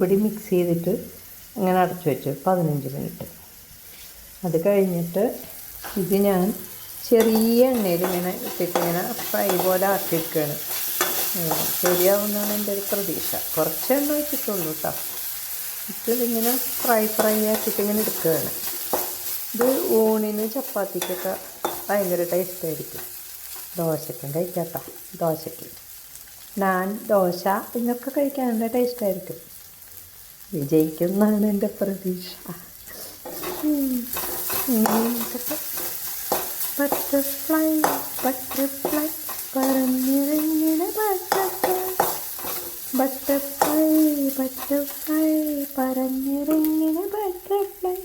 പൊടി മിക്സ് ചെയ്തിട്ട് ഇങ്ങനെ അടച്ചു വെച്ചു 15 മിനിറ്റ്. അത് കഴിഞ്ഞിട്ട് ഇത് ഞാൻ ചെറിയ എണ്ണയിൽ ഇങ്ങനെ ഇട്ടിട്ട് ഇങ്ങനെ ഫ്രൈ പോലെ ആക്കിയിരിക്കുകയാണ്. ശരിയാവുമെന്നാണ് എൻ്റെ ഒരു പ്രതീക്ഷ. കുറച്ച് എണ്ണ വെച്ചിട്ടുള്ളൂ കേട്ടോ. ഇതിങ്ങനെ ഫ്രൈ ആക്കിയിട്ട് ഇങ്ങനെ എടുക്കുകയാണ്. ഇത് ഊണിന് ചപ്പാത്തിക്കൊക്കെ ഭയങ്കര ടേസ്റ്റായിരിക്കും. ദോശയ്ക്കും കഴിക്കാട്ടോ. ദോശയ്ക്ക് നാൻ, ദോശ ഇതൊക്കെ കഴിക്കാൻ നല്ല ടേസ്റ്റായിരിക്കും. വിജയിക്കുമെന്നാണ് എൻ്റെ പ്രതീക്ഷ. ബട്ടർഫ്ലൈ ബട്ടർഫ്ലൈ പറന്നിറങ്ങിയ ബട്ടർഫ്ലൈ, ബട്ടർഫ്ലൈ ബട്ടർഫ്ലൈ പറന്നിറങ്ങിയ ബട്ടർഫ്ലൈ.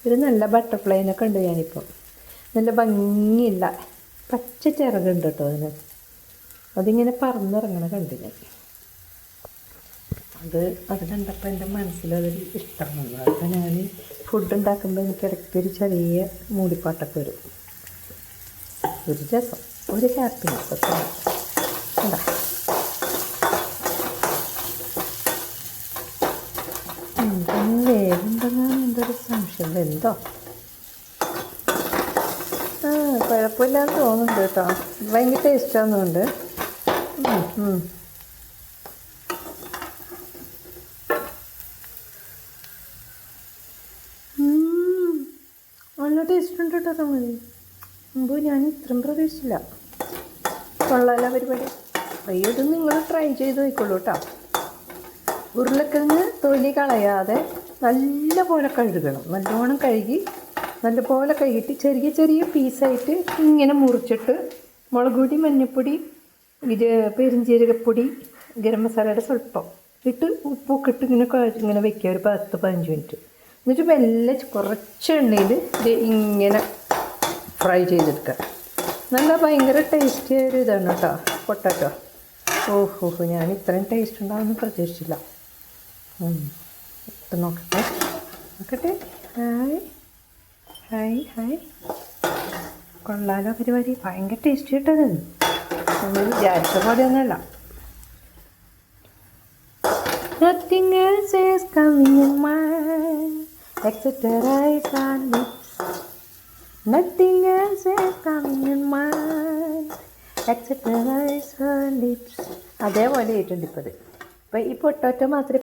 ഒരു നല്ല ബട്ടർഫ്ലൈനൊക്കെ ഉണ്ട് ഞാനിപ്പോൾ. നല്ല ഭംഗിയുള്ള പച്ച ചിറകുണ്ട് കേട്ടോ അതിന്. അതിങ്ങനെ പറന്നിറങ്ങണ കണ്ടു ഞാൻ. അത് കണ്ടപ്പോൾ എൻ്റെ മനസ്സിലതൊരു ഇഷ്ടം വന്നു. അപ്പോൾ ഞാൻ ഫുഡ് ഉണ്ടാക്കുമ്പോൾ എനിക്ക് ഇടയ്ക്കൊരു ചെറിയ മൂളിപ്പാട്ടൊക്കെ വരും. ഒരു രസം, ഒരു ഹാപ്പിനെസ് ഒക്കെ എന്താ. വേവുണ്ടെന്നാണ് എൻ്റെ ഒരു സംശയം. എന്തോ കുഴപ്പമില്ലാന്ന് തോന്നുന്നുണ്ട് കേട്ടോ. ഭയങ്കര ടേസ്റ്റാകുന്നുണ്ട്. നല്ല ടേസ്റ്റ് ഉണ്ട് കേട്ടോ സംഗതി. മുമ്പ് ഞാൻ ഇത്രയും പ്രതീക്ഷിച്ചില്ല. കൊള്ളാല പരിപാടി. ഇത് നിങ്ങൾ ട്രൈ ചെയ്ത് നോക്കിക്കോളൂ കേട്ടോ. ഉരുളക്കിഴങ്ങ് തൊലി കളയാതെ നല്ല പോലെ കഴുകണം. നല്ലോണം കഴുകി നല്ലപോലെ കഴുകിയിട്ട് ചെറിയ ചെറിയ പീസായിട്ട് ഇങ്ങനെ മുറിച്ചിട്ട് മുളക് പൊടി, മഞ്ഞൾപ്പൊടി, പെരുംജീരകപ്പൊടി, ഗരം മസാലയുടെ സ്വല്പം ഇട്ട് ഉപ്പൊക്കെ ഇട്ട് ഇങ്ങനെ വയ്ക്കുക ഒരു 10-15 മിനിറ്റ്. എന്നിട്ട് മെല്ലെ കുറച്ച് എണ്ണയിൽ ഇത് ഇങ്ങനെ ഫ്രൈ ചെയ്തെടുക്കുക. നല്ല ഭയങ്കര ടേസ്റ്റി ഒരു ഇതാണ് കേട്ടോ പൊട്ടാറ്റോ. ഓഹോ, ഞാൻ ഇത്രയും ടേസ്റ്റ് ഉണ്ടാവുമെന്ന് പ്രതീക്ഷിച്ചില്ല. ഇട്ട് നോക്കട്ടെ. ഹായ് കൊള്ളാലോ പരിപാടി. ഭയങ്കര ടേസ്റ്റ് കിട്ടത്. നമ്മൾ വിചാരിച്ച പോലെയൊന്നുമല്ല. Nothing else is coming in mind except her eyes and lips. Nothing else is coming in mind except her eyes and lips. അതേപോലെ ആയിട്ടുണ്ട് ഇപ്പോൾ. ഈ പൊട്ടാറ്റോ മാത്രമേ